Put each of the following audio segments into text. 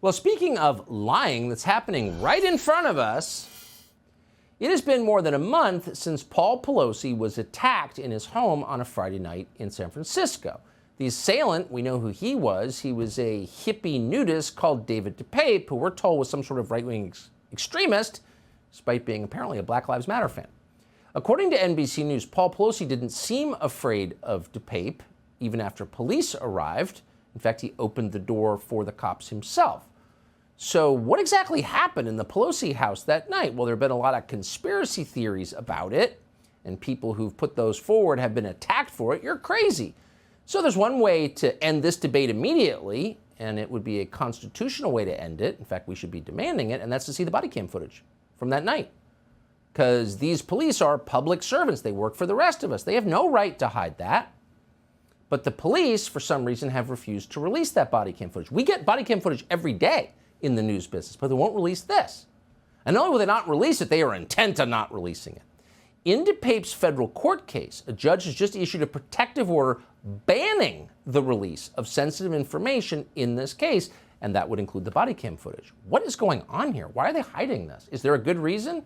Well, speaking of lying that's happening right in front of us, it has been more than a month since Paul Pelosi was attacked in his home on a Friday night in San Francisco. The assailant, we know who he was. He was a hippie nudist called David DePape, who we're told was some sort of right-wing extremist, despite being apparently a Black Lives Matter fan. According to NBC News, Paul Pelosi didn't seem afraid of DePape, even after police arrived. In fact, he opened the door for the cops himself. So what exactly happened in the Pelosi house that night? Well, there have been a lot of conspiracy theories about it, and people who've put those forward have been attacked for it. You're crazy. So there's one way to end this debate immediately, and it would be a constitutional way to end it. In fact, we should be demanding it, and that's to see the body cam footage from that night. Because these police are public servants. They work for the rest of us. They have no right to hide that. But the police, for some reason, have refused to release that body cam footage. We get body cam footage every day in the news business, but they won't release this. And not only will they not release it, they are intent on not releasing it. In DePape's federal court case, a judge has just issued a protective order banning the release of sensitive information in this case, and that would include the body cam footage. What is going on here? Why are they hiding this? Is there a good reason?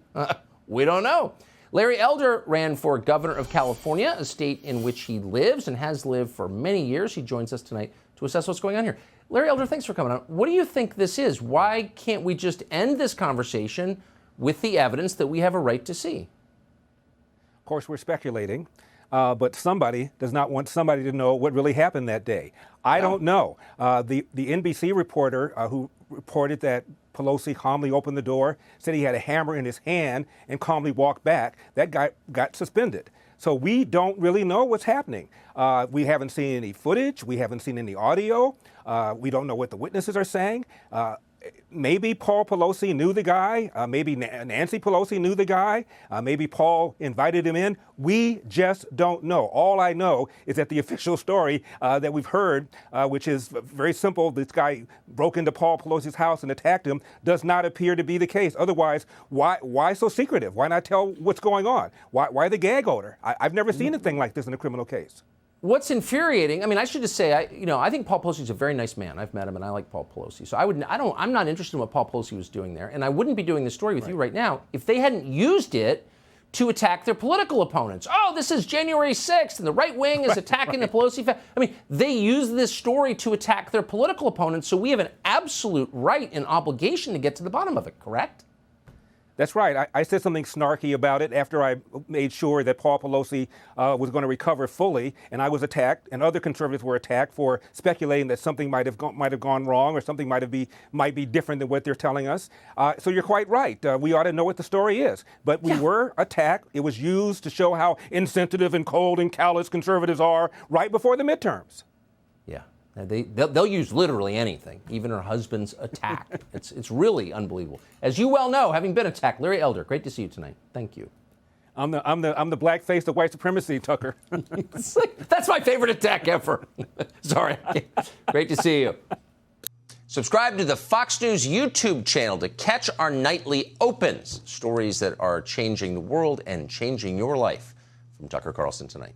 We don't know. Larry Elder ran for governor of California, a state in which he lives and has lived for many years. He joins us tonight to assess what's going on here. Larry Elder, thanks for coming on. What do you think this is? Why can't we just end this conversation with the evidence that we have a right to see? Of course, we're speculating, but somebody does not want somebody to know what really happened that day. I don't know. The NBC reporter who reported that Pelosi calmly opened the door, said he had a hammer in his hand, and calmly walked back. That guy got suspended. So we don't really know what's happening. We haven't seen any footage. We haven't seen any audio. We don't know what the witnesses are saying. Maybe Paul Pelosi knew the guy. Maybe Nancy Pelosi knew the guy. Maybe Paul invited him in. We just don't know. All I know is that the official story that we've heard, which is very simple, this guy broke into Paul Pelosi's house and attacked him, does not appear to be the case. Otherwise, why so secretive? Why not tell what's going on? Why the gag order? I've never seen anything like this in a criminal case. What's infuriating, I mean, I should just say, I think Paul Pelosi is a very nice man. I've met him, and I like Paul Pelosi. So I'm not interested in what Paul Pelosi was doing there, and I wouldn't be doing this story with you right now if they hadn't used it to attack their political opponents. Oh, this is January 6th, and the right wing is attacking the Pelosi family. I mean, they use this story to attack their political opponents, so we have an absolute right and obligation to get to the bottom of it, correct? That's right. I said something snarky about it after I made sure that Paul Pelosi was going to recover fully, and I was attacked, and other conservatives were attacked for speculating that something might have gone wrong, or something might be different than what they're telling us. So you're quite right. We ought to know what the story is. But we were attacked. It was used to show how insensitive and cold and callous conservatives are right before the midterms. Yeah. They'll use literally anything, even her husband's attack. It's really unbelievable. As you well know, having been attacked, Larry Elder, great to see you tonight. Thank you. I'm the black face of white supremacy, Tucker. That's my favorite attack ever. Sorry. Great to see you. Subscribe to the Fox News YouTube channel to catch our nightly opens, stories that are changing the world and changing your life. From Tucker Carlson Tonight.